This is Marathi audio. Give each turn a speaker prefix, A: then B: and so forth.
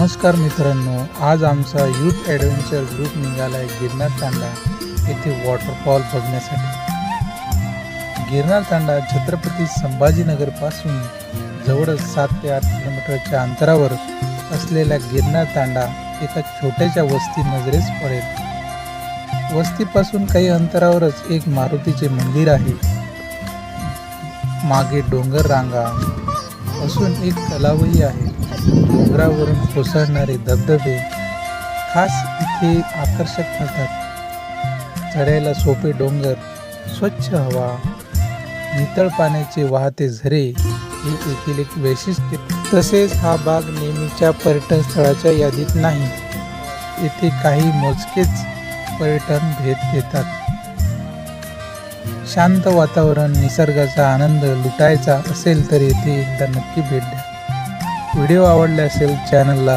A: नमस्कार मित्रांनो, आज आमचा यूथ ॲडव्हेंचर ग्रुप निघाला आहे गिरनार तांडा येथे वॉटरफॉल बघण्यासाठी। गिरनार तांडा छत्रपती संभाजीनगरपासून जवळच 7 ते 8 किलोमीटरच्या अंतरावर असलेला गिरनार तांडा एका छोट्याशा वस्ती नजरेस पडेल। वस्तीपासून काही अंतरावरच एक मारुतीचे मंदिर आहे। मागे डोंगर रांगा असून एक तलावही आहे। डोंगरावरून कोसळणारे धबधबे खास इथे आकर्षक ठरतात। चढायला सोपे डोंगर, स्वच्छ हवा, नितळ पाण्याचे वाहते झरे हे येथील एक वैशिष्ट्य। तसेच हा भाग नेहमीच्या पर्यटन स्थळाच्या यादीत नाही। येथे काही मोजकेच पर्यटन भेट देतात। शांत वातावरण, निसर्गाचा आनंद लुटायचा असेल तर येथे एकदा नक्की भेट द्या। व्हिडिओ आवडला असेल चॅनलला